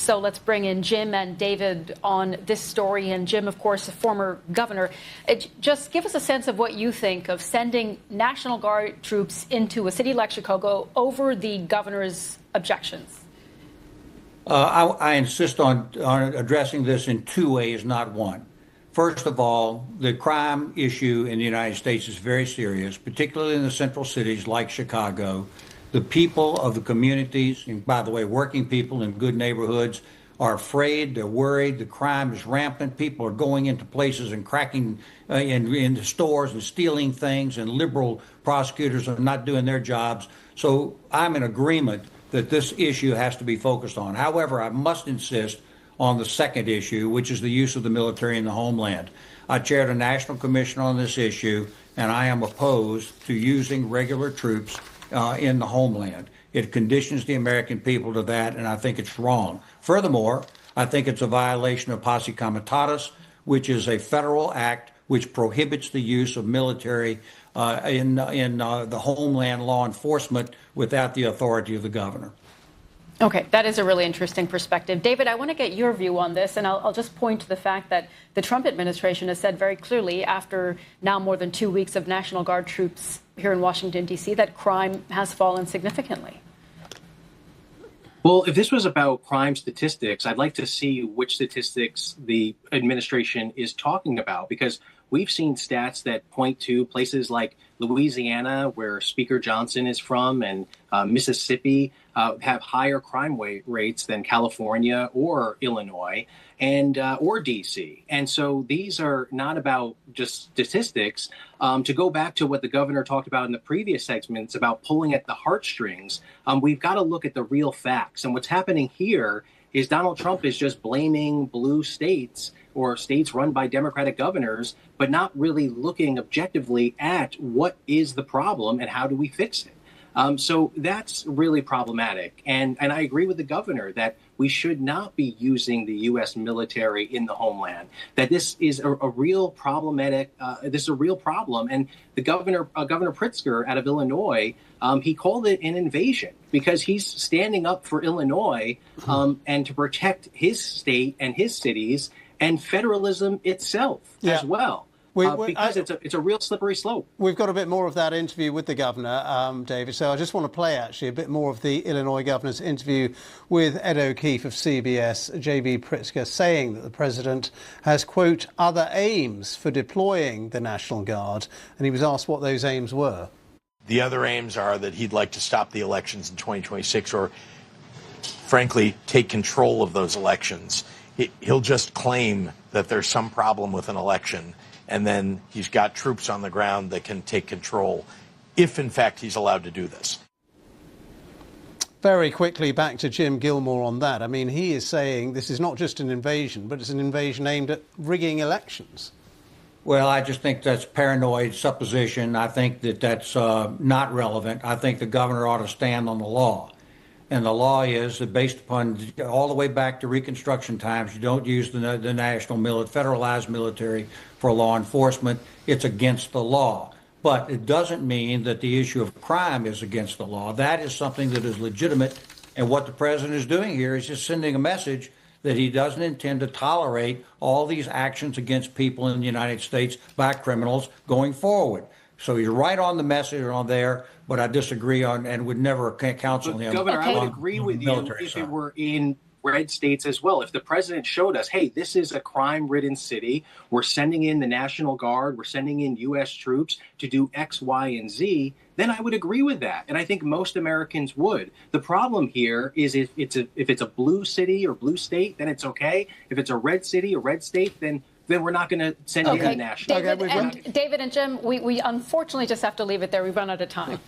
So let's bring in Jim and David on this story. And Jim, of course, a former governor. Just give us a sense of what you think of sending National Guard troops into a city like Chicago over the governor's objections. I insist on addressing this in two ways, not one. First of all, the crime issue in the United States is very serious, particularly in the central cities like Chicago. The people of the communities, and by the way, working people in good neighborhoods, are afraid, they're worried, the crime is rampant. People are going into places and cracking into stores and stealing things, and liberal prosecutors are not doing their jobs. So I'm in agreement that this issue has to be focused on. However, I must insist on the second issue, which is the use of the military in the homeland. I chaired a national commission on this issue, and I am opposed to using regular troops in the homeland. It conditions the American people to that, and I think it's wrong. Furthermore, I think it's a violation of posse comitatus, which is a federal act which prohibits the use of military in the homeland law enforcement without the authority of the governor. Okay, that is a really interesting perspective. David, I want to get your view on this, and I'll just point to the fact that the Trump administration has said very clearly, after now more than 2 weeks of National Guard troops here in Washington, D.C., that crime has fallen significantly. Well, if this was about crime statistics, I'd like to see which statistics the administration is talking about, because we've seen stats that point to places like Louisiana, where Speaker Johnson is from, and Mississippi have higher crime rates than California or Illinois and or D.C. And so these are not about just statistics. To go back to what the governor talked about in the previous segments about pulling at the heartstrings, we've got to look at the real facts. And what's happening here is Donald Trump is just blaming blue states or states run by Democratic governors, but not really looking objectively at what is the problem and how do we fix it. So that's really problematic. And I agree with the governor that we should not be using the U.S. military in the homeland, that this is a real problematic, this is a real problem. And the Governor Pritzker out of Illinois, he called it an invasion because he's standing up for Illinois and to protect his state and his cities and federalism itself as well. Because it's a real slippery slope. We've got a bit more of that interview with the governor, David. So I just want to play, actually, a bit more of the Illinois governor's interview with Ed O'Keefe of CBS, J.B. Pritzker, saying that the president has, quote, other aims for deploying the National Guard. And he was asked what those aims were. The other aims are that he'd like to stop the elections in 2026 or, frankly, take control of those elections. He'll just claim that there's some problem with an election, and then he's got troops on the ground that can take control if, in fact, he's allowed to do this. Very quickly, back to Jim Gilmore on that. I mean, he is saying this is not just an invasion, but it's an invasion aimed at rigging elections. Well, I just think that's paranoid supposition. I think that that's not relevant. I think the governor ought to stand on the law. And the law is that based upon all the way back to Reconstruction times, you don't use the national federalized military for law enforcement. It's against the law. But it doesn't mean that the issue of crime is against the law. That is something that is legitimate. And what the president is doing here is just sending a message that he doesn't intend to tolerate all these actions against people in the United States by criminals going forward. So you're right on the message on there, but I disagree on and would never counsel him. Governor, I would agree with you if it were in red states as well. If the president showed us, hey, this is a crime-ridden city, we're sending in the National Guard, we're sending in U.S. troops to do X, Y, and Z, then I would agree with that. And I think most Americans would. The problem here is if it's a blue city or blue state, then it's okay. If it's a red city or red state, then we're not going to send you the national. David and Jim, we unfortunately just have to leave it there. We've run out of time.